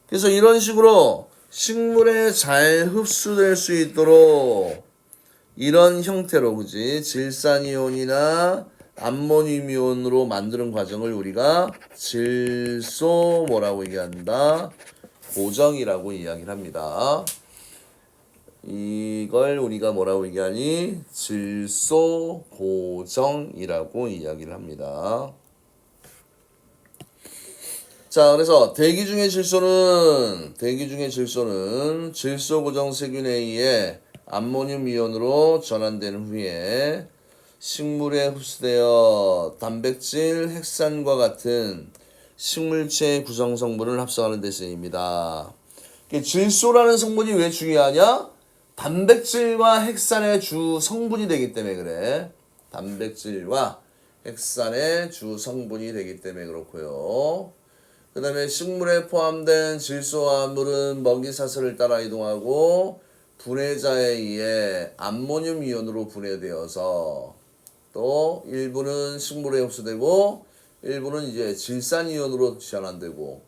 그래서 이런 식으로 식물에 잘 흡수될 수 있도록 이런 형태로 그지 질산이온이나 암모늄이온으로 만드는 과정을 우리가 질소 뭐라고 얘기한다? 고정이라고 이야기를 합니다. 이걸 우리가 뭐라고 얘기하니? 질소 고정이라고 이야기를 합니다. 자, 그래서 대기 중의 질소는 질소 고정 세균에 의해 암모늄 이온으로 전환된 후에 식물에 흡수되어 단백질, 핵산과 같은 식물체 구성 성분을 합성하는 데 쓰입니다. 질소라는 성분이 왜 중요하냐? 단백질과 핵산의 주 성분이 되기 때문에 그래. 단백질과 핵산의 주 성분이 되기 때문에 그렇고요. 그 다음에 식물에 포함된 질소화합물은 먹이 사슬을 따라 이동하고 분해자에 의해 암모늄 이온으로 분해되어서 또 일부는 식물에 흡수되고 일부는 이제 질산 이온으로 전환되고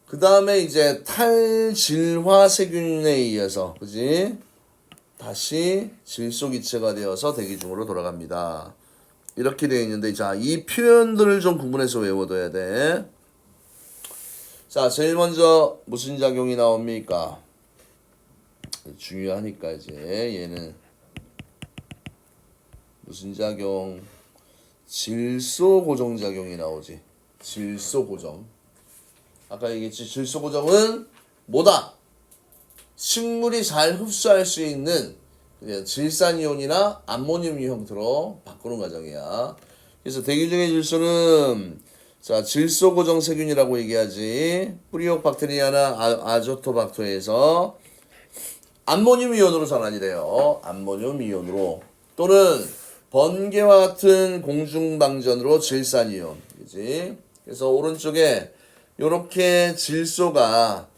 그 다음에 이제 탈질화 세균에 의해서 그지 다시 질소 기체가 되어서 대기 중으로 돌아갑니다. 이렇게 되어 있는데 자, 이 표현들을 좀 구분해서 외워둬야 돼. 자, 제일 먼저 무슨 작용이 나옵니까? 중요하니까 이제 얘는 무슨 작용? 질소 고정 작용이 나오지. 질소 고정. 아까 얘기했지. 질소 고정은 뭐다? 식물이 잘 흡수할 수 있는 질산이온이나 암모늄 형태로 바꾸는 과정이야. 그래서 대기 중의 질소는 자, 질소 고정 세균이라고 얘기하지. 뿌리옥 박테리아나 아조토박터에서 암모늄 이온으로 전환이 돼요. 암모늄 이온으로 또는 번개와 같은 공중방전으로 질산이온. 그지? 그래서 오른쪽에 요렇게 질소가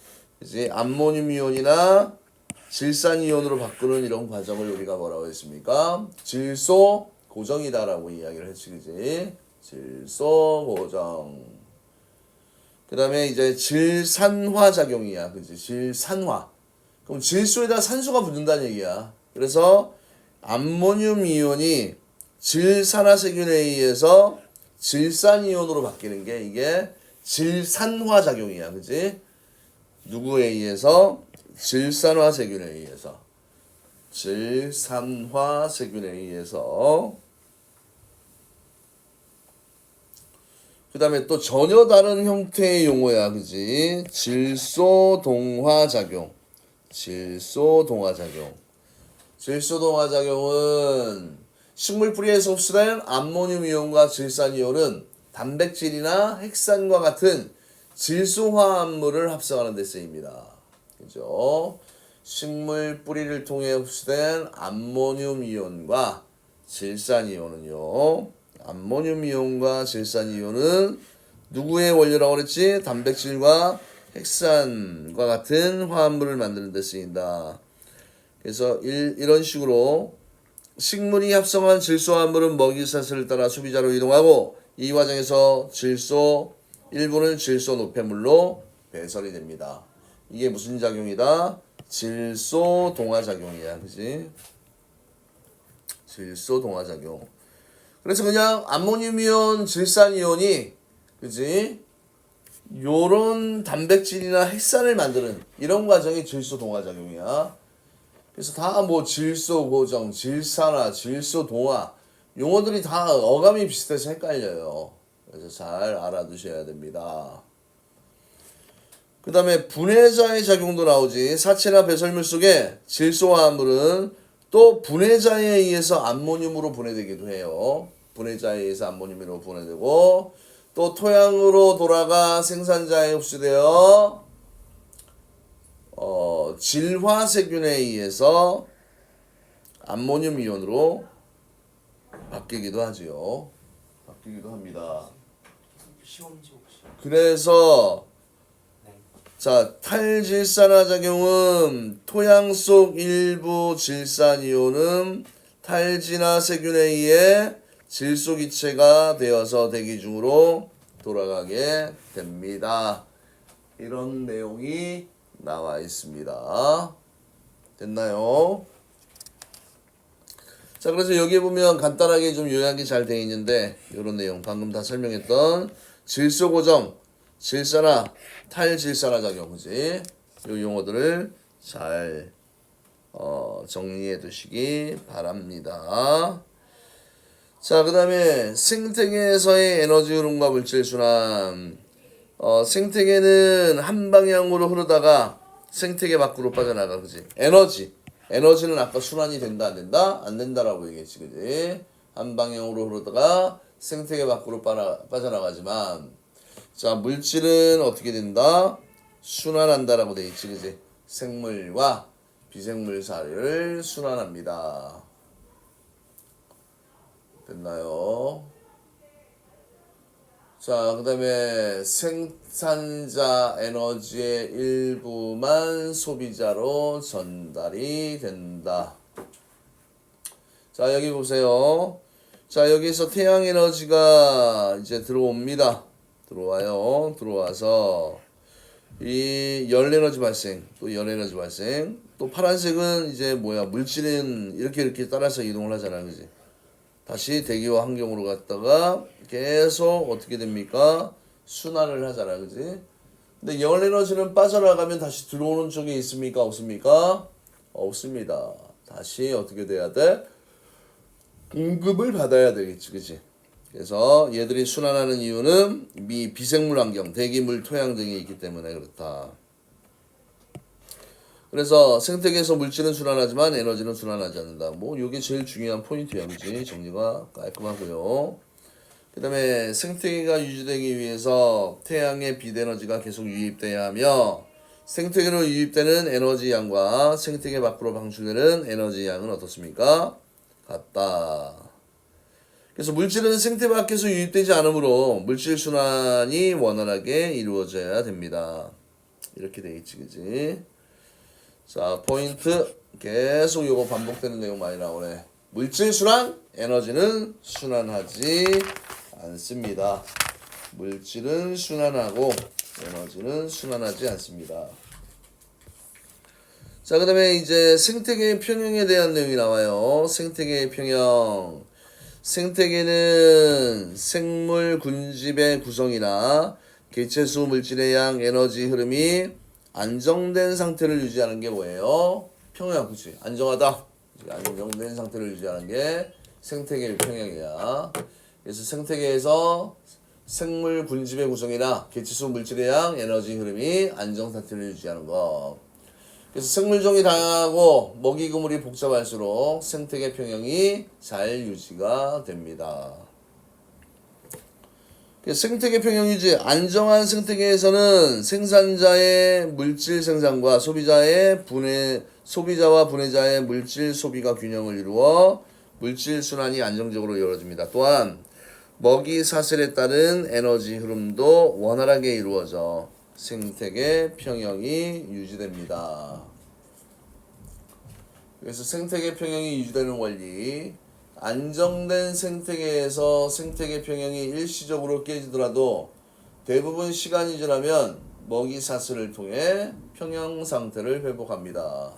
이제 암모늄 이온이나 질산 이온으로 바꾸는 이런 과정을 우리가 뭐라고 했습니까? 질소 고정이다라고 이야기를 했지, 그지? 질소 고정. 그 다음에 이제 질산화 작용이야, 그지? 질산화. 그럼 질소에다 산소가 붙는다는 얘기야. 그래서 암모늄 이온이 질산화 세균에 의해서 질산 이온으로 바뀌는 게 이게 질산화 작용이야, 그지? 누구에 의해서? 질산화 세균에 의해서. 질산화 세균에 의해서. 그 다음에 또 전혀 다른 형태의 용어야, 그지? 질소동화작용. 질소동화작용. 질소동화작용은 식물 뿌리에서 흡수된 암모늄 이온과 질산 이온은 단백질이나 핵산과 같은 질소화합물을 합성하는 데 쓰입니다. 그죠? 식물 뿌리를 통해 흡수된 암모늄 이온과 질산 이온은요. 암모늄 이온과 질산 이온은 누구의 원료라고 그랬지? 단백질과 핵산과 같은 화합물을 만드는 데 쓰인다. 그래서 이런 식으로 식물이 합성한 질소화합물은 먹이사슬을 따라 소비자로 이동하고 이 과정에서 일부는 질소 노폐물로 배설이 됩니다. 이게 무슨 작용이다? 질소 동화작용이야. 그지? 질소 동화작용. 그래서 그냥 암모늄이온, 질산이온이 그지? 요런 단백질이나 핵산을 만드는 이런 과정이 질소 동화작용이야. 그래서 다 뭐 질소 고정, 질산화, 질소 동화 용어들이 다 어감이 비슷해서 헷갈려요. 그래서 잘 알아두셔야 됩니다. 그 다음에 분해자의 작용도 나오지. 사체나 배설물 속에 질소화합물은 또 분해자에 의해서 암모늄으로 분해되기도 해요. 분해자에 의해서 암모늄으로 분해되고 또 토양으로 돌아가 생산자에 흡수되어 질화세균에 의해서 암모늄 이온으로 바뀌기도 하지요. 바뀌기도 합니다. 그래서 자, 탈질산화 작용은 토양 속 일부 질산이온은 탈진화 세균에 의해 질소 기체가 되어서 대기 중으로 돌아가게 됩니다. 이런 내용이 나와 있습니다. 됐나요? 자, 그래서 여기에 보면 간단하게 좀 요약이 잘 되어 있는데 이런 내용 방금 다 설명했던 질소 고정, 질산화, 탈질산화 작용, 그지? 이 용어들을 잘 정리해 두시기 바랍니다. 자, 그 다음에 생태계에서의 에너지 흐름과 물질 순환. 생태계는 한 방향으로 흐르다가 생태계 밖으로 빠져나가, 그지? 에너지는 아까 순환이 된다, 안 된다? 안 된다라고 얘기했지, 그지? 한 방향으로 흐르다가 생태계 밖으로 빠져나가지만, 자, 물질은 어떻게 된다? 순환한다라고 돼 있지, 그지? 생물과 비생물 사이를 순환합니다. 됐나요? 자, 그 다음에 생산자 에너지의 일부만 소비자로 전달이 된다. 자, 여기 보세요. 자, 여기서 태양 에너지가 이제 들어옵니다. 들어와서 이 열 에너지 발생, 또 열 에너지 발생. 또 파란색은 이제 뭐야? 물질은 이렇게 따라서 이동을 하잖아, 그지? 다시 대기와 환경으로 갔다가 계속 어떻게 됩니까? 순환을 하잖아, 그지? 근데 열 에너지는 빠져나가면 다시 들어오는 쪽에 있습니까? 없습니까? 없습니다. 다시 어떻게 돼야 돼? 공급을 받아야 되겠지, 그지? 그래서 얘들이 순환하는 이유는 비생물 환경, 대기물, 토양 등이 있기 때문에 그렇다. 그래서 생태계에서 물질은 순환하지만 에너지는 순환하지 않는다. 뭐 이게 제일 중요한 포인트야, 그지? 정리가 깔끔하고요. 그 다음에 생태계가 유지되기 위해서 태양의 빛 에너지가 계속 유입돼야 하며 생태계로 유입되는 에너지 양과 생태계 밖으로 방출되는 에너지 양은 어떻습니까? 같다. 그래서 물질은 생태 밖에서 유입되지 않으므로 물질 순환이 원활하게 이루어져야 됩니다. 이렇게 돼 있지, 그지? 자, 포인트 계속 요거 반복되는 내용 많이 나오네. 물질 순환, 에너지는 순환하지 않습니다. 물질은 순환하고 에너지는 순환하지 않습니다. 자, 그 다음에 이제 생태계의 평형에 대한 내용이 나와요. 생태계의 평형. 생태계는 생물 군집의 구성이나 개체수 물질의 양, 에너지 흐름이 안정된 상태를 유지하는 게 뭐예요? 평형, 그치? 안정하다. 안정된 상태를 유지하는 게 생태계의 평형이야. 그래서 생태계에서 생물 군집의 구성이나 개체수 물질의 양, 에너지 흐름이 안정 상태를 유지하는 거. 그래서 생물종이 다양하고 먹이 그물이 복잡할수록 생태계 평형이 잘 유지가 됩니다. 생태계 평형 유지, 안정한 생태계에서는 생산자의 물질 생산과 소비자와 분해자의 물질 소비가 균형을 이루어 물질 순환이 안정적으로 이루어집니다. 또한 먹이 사슬에 따른 에너지 흐름도 원활하게 이루어져 생태계 평형이 유지됩니다. 그래서 생태계 평형이 유지되는 원리, 안정된 생태계에서 생태계 평형이 일시적으로 깨지더라도 대부분 시간이 지나면 먹이 사슬을 통해 평형 상태를 회복합니다.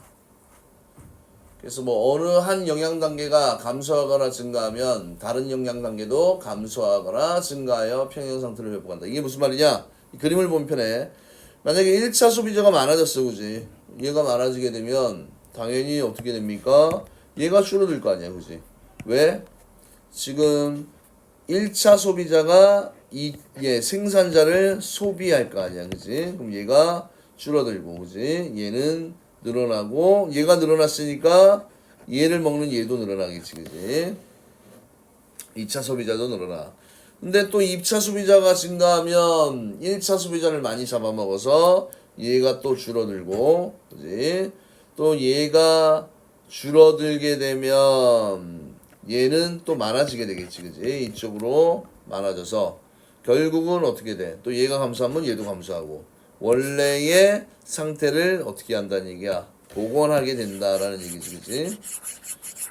그래서 뭐 어느 한 영양 단계가 감소하거나 증가하면 다른 영양 단계도 감소하거나 증가하여 평형 상태를 회복한다. 이게 무슨 말이냐? 이 그림을 보면 편해. 만약에 1차 소비자가 많아졌어, 그지? 얘가 많아지게 되면 당연히 어떻게 됩니까? 얘가 줄어들 거 아니야, 그지? 왜? 지금 1차 소비자가 생산자를 소비할 거 아니야, 그지? 그럼 얘가 줄어들고, 그지? 얘는 늘어나고, 얘가 늘어났으니까 얘를 먹는 얘도 늘어나겠지, 그지? 2차 소비자도 늘어나. 근데 또 2차 소비자가 증가하면 1차 소비자를 많이 잡아먹어서 얘가 또 줄어들고, 그지? 또 얘가 줄어들게 되면 얘는 또 많아지게 되겠지, 그지? 이쪽으로 많아져서 결국은 어떻게 돼? 또 얘가 감소하면 얘도 감소하고 원래의 상태를 어떻게 한다는 얘기야? 복원하게 된다라는 얘기지, 그지?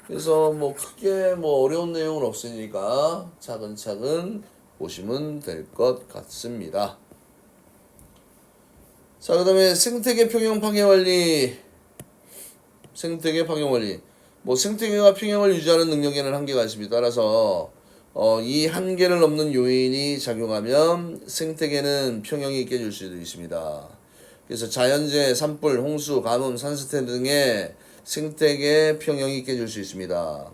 그래서 뭐 크게 뭐 어려운 내용은 없으니까 차근차근 보시면 될 것 같습니다. 자, 그 다음에 생태계 평형 파괴 원리. 생태계 파괴 원리. 뭐 생태계가 평형을 유지하는 능력에는 한계가 있습니다. 따라서 이 한계를 넘는 요인이 작용하면 생태계는 평형이 깨질 수도 있습니다. 그래서 자연재해, 산불, 홍수, 가뭄, 산사태 등의 생태계 평형이 깨질 수 있습니다.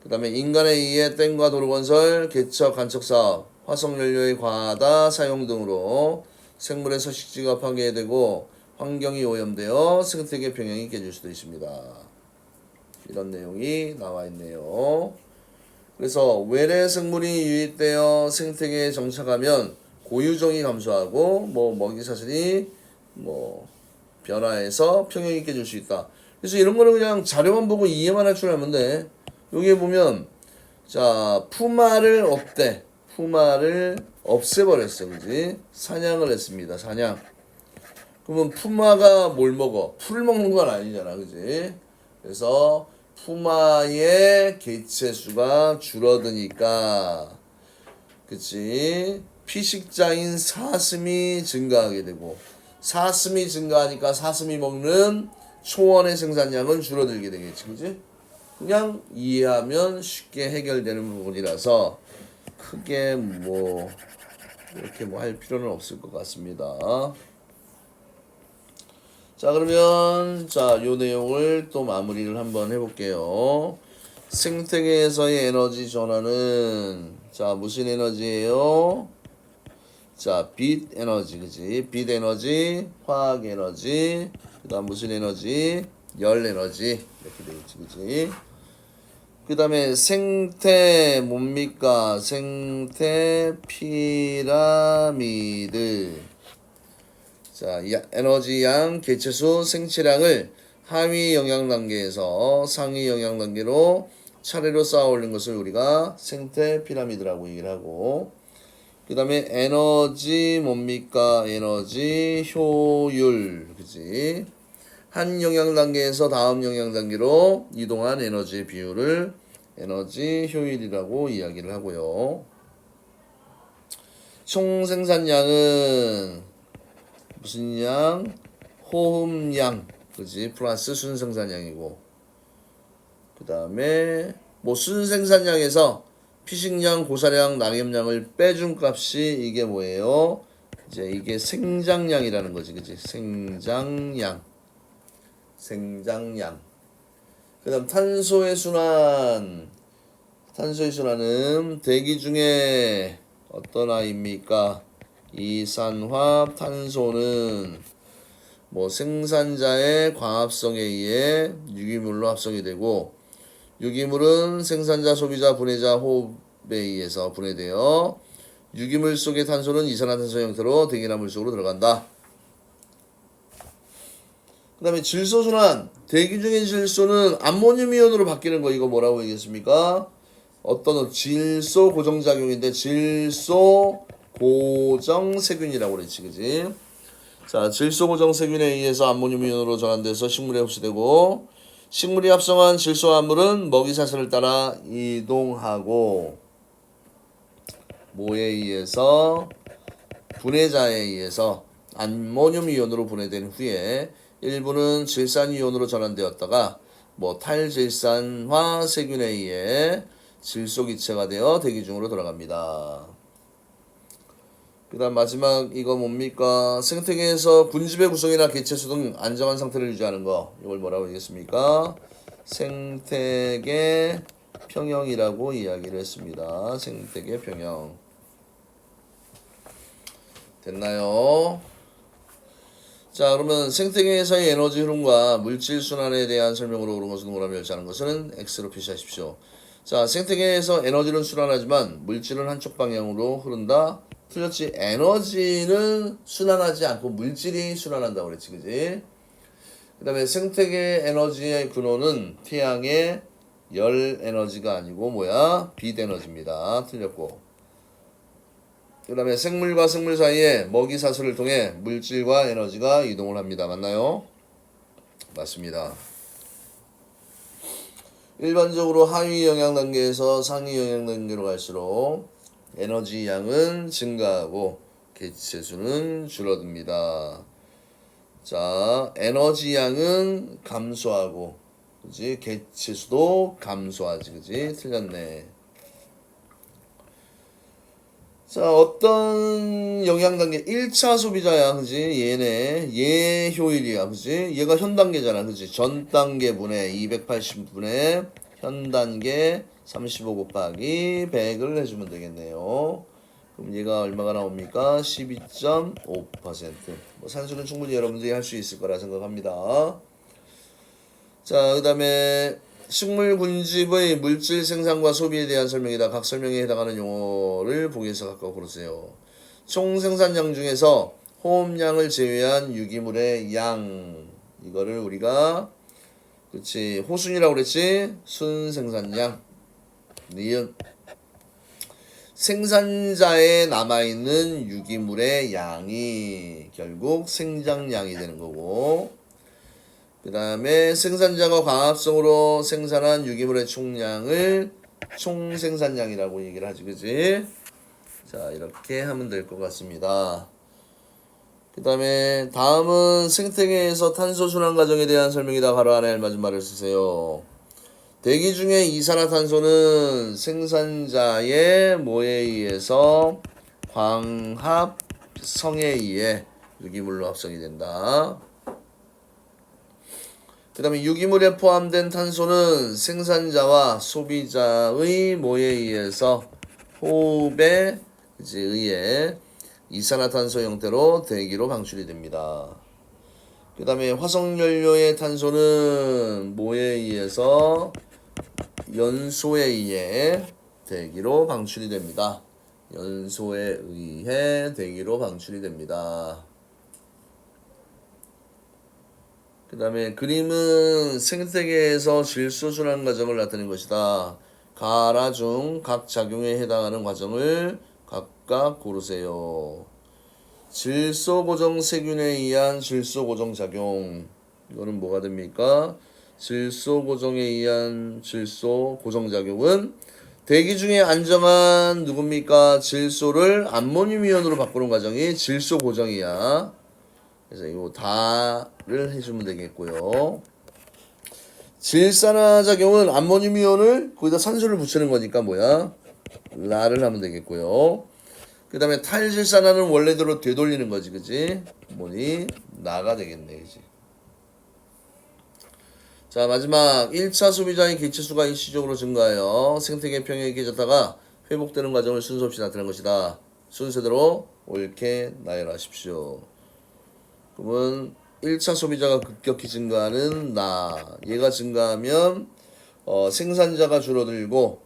그 다음에 인간에 의해 댐과 도로 건설, 개척, 간척 사업, 화석연료의 과다 사용 등으로 생물의 서식지가 파괴되고 환경이 오염되어 생태계 평형이 깨질 수도 있습니다. 이런 내용이 나와 있네요. 그래서 외래 생물이 유입되어 생태계에 정착하면 고유종이 감소하고 먹이 사슬이 변화해서 평형이 깨질 수 있다. 그래서 이런 거는 그냥 자료만 보고 이해만 할 줄 알면 돼. 여기에 보면 자 푸마를 없대. 푸마를 없애버렸어, 그지? 사냥을 했습니다. 사냥. 그러면 푸마가 뭘 먹어? 풀을 먹는 건 아니잖아, 그지? 그래서 푸마의 개체 수가 줄어드니까, 그치? 피식자인 사슴이 증가하게 되고, 사슴이 증가하니까 사슴이 먹는 초원의 생산량은 줄어들게 되겠지, 그지? 그냥 이해하면 쉽게 해결되는 부분이라서 크게 이렇게 할 필요는 없을 것 같습니다. 자, 그러면 요 내용을 또 마무리를 한번 해볼게요. 생태계에서의 에너지 전환은 무슨 에너지예요? 빛 에너지, 그지? 빛 에너지, 화학 에너지, 그다음 무슨 에너지? 열 에너지 이렇게 되겠지, 그지? 그 다음에 생태 뭡니까? 생태 피라미드. 에너지 양, 개체수, 생체량을 하위 영양 단계에서 상위 영양 단계로 차례로 쌓아 올린 것을 우리가 생태 피라미드라고 얘기를 하고, 그 다음에 에너지 뭡니까? 에너지 효율, 그지? 한 영양 단계에서 다음 영양 단계로 이동한 에너지 비율을 에너지 효율이라고 이야기를 하고요. 총 생산량은 무슨 양? 호흡량, 그지? 플러스 순생산량이고, 그 다음에 순생산량에서 피식량, 고사량, 낙엽량을 빼준 값이 이게 뭐예요? 이게 생장량이라는 거지, 그지? 생장량. 그 다음 탄소의 순환. 탄소의 순환은 대기 중에 어떤 아이입니까? 이산화탄소는 생산자의 광합성에 의해 유기물로 합성이 되고, 유기물은 생산자, 소비자, 분해자 호흡에 의해서 분해되어 유기물 속의 탄소는 이산화탄소 형태로 대기나물 속으로 들어간다. 그 다음에 질소순환. 대기 중의 질소는 암모늄 이온으로 바뀌는 거, 이거 뭐라고 얘기했습니까? 어떤 질소 고정작용인데 질소 고정세균이라고 그랬지, 그지? 질소 고정세균에 의해서 암모늄 이온으로 전환돼서 식물에 흡수되고, 식물이 합성한 질소화물은 먹이사슬을 따라 이동하고, 뭐에 의해서? 분해자에 의해서 암모늄 이온으로 분해된 후에 일부는 질산 이온으로 전환되었다가 탈질산화 세균에 의해 질소기체가 되어 대기 중으로 돌아갑니다. 그 다음 마지막 이거 뭡니까? 생태계에서 군집의 구성이나 개체수 등 안정한 상태를 유지하는 거, 이걸 뭐라고 얘기했습니까? 생태계 평형이라고 이야기를 했습니다. 생태계 평형. 됐나요? 그러면 생태계에서의 에너지 흐름과 물질 순환에 대한 설명으로 옳은 것은 동그라미 열자는 것은 X로 표시하십시오. 생태계에서 에너지는 순환하지만 물질은 한쪽 방향으로 흐른다. 틀렸지? 에너지는 순환하지 않고 물질이 순환한다고 그랬지, 그지? 그 다음에 생태계 에너지의 근원은 태양의 열 에너지가 아니고 빛 에너지입니다. 틀렸고. 그 다음에 생물과 생물 사이에 먹이 사슬을 통해 물질과 에너지가 이동을 합니다. 맞나요? 맞습니다. 일반적으로 하위 영양 단계에서 상위 영양 단계로 갈수록 에너지 양은 증가하고 개체 수는 줄어듭니다. 에너지 양은 감소하고 그지? 개체수도 감소하지, 그지? 틀렸네. 자, 어떤 영양단계? 1차 소비자야, 그지? 얘네. 얘 효율이야, 그지? 얘가 현 단계잖아, 그지? 전 단계분의 280분의 현 단계 35 곱하기 100을 해주면 되겠네요. 그럼 얘가 얼마가 나옵니까? 12.5%. 뭐 산수는 충분히 여러분들이 할 수 있을 거라 생각합니다. 자, 그 다음에 식물 군집의 물질 생산과 소비에 대한 설명이다. 각 설명에 해당하는 용어를 보기에서 각각 고르세요. 총 생산량 중에서 호흡량을 제외한 유기물의 양. 이거를 우리가 그렇지 호순이라고 그랬지. 순생산량. 니은 생산자에 남아있는 유기물의 양이 결국 생장량이 되는 거고, 그 다음에 생산자가 광합성으로 생산한 유기물의 총량을 총생산량이라고 얘기를 하지, 그지? 자, 이렇게 하면 될 것 같습니다. 그 다음에 다음은 생태계에서 탄소 순환 과정에 대한 설명이다. 가로 안에 알맞은 말을 쓰세요. 대기 중에 이산화탄소는 생산자의 뭐에 의해서 광합성에 의해 유기물로 합성이 된다. 그 다음에 유기물에 포함된 탄소는 생산자와 소비자의 뭐에 의해서 호흡에 의해 이산화탄소 형태로 대기로 방출이 됩니다. 그 다음에 화석연료의 탄소는 뭐에 의해서 연소에 의해 대기로 방출이 됩니다. 연소에 의해 대기로 방출이 됩니다. 그 다음에 그림은 생태계에서 질소 순환 과정을 나타낸 것이다. 가라 중 각 작용에 해당하는 과정을 각각 고르세요. 질소 고정 세균에 의한 질소 고정 작용. 이거는 뭐가 됩니까? 질소 고정에 의한 질소 고정 작용은 대기 중에 안정한 누굽니까? 질소를 암모늄 이온으로 바꾸는 과정이 질소 고정이야. 그래서 이거 다를 해주면 되겠고요. 질산화 작용은 암모늄 이온을 거기다 산소를 붙이는 거니까 뭐야? 라를 하면 되겠고요. 그 다음에 탈질산화는 원래대로 되돌리는 거지, 그지? 뭐니? 나가 되겠네, 그지? 자, 마지막 1차 소비자의 개체수가 일시적으로 증가하여 생태계 평형이 깨졌다가 회복되는 과정을 순서 없이 나타낸 것이다. 순서대로 옳게 나열하십시오. 그러면 1차 소비자가 급격히 증가하는 나. 얘가 증가하면 생산자가 줄어들고,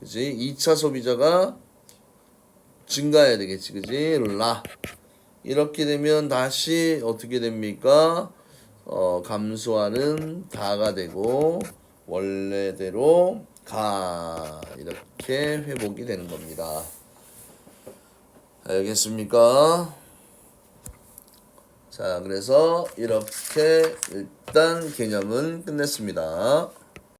그지? 2차 소비자가 증가해야 되겠지, 그지? 라. 이렇게 되면 다시 어떻게 됩니까? 감소하는 다가 되고 원래대로 가. 이렇게 회복이 되는 겁니다. 알겠습니까? 자, 그래서 이렇게 일단 개념은 끝냈습니다.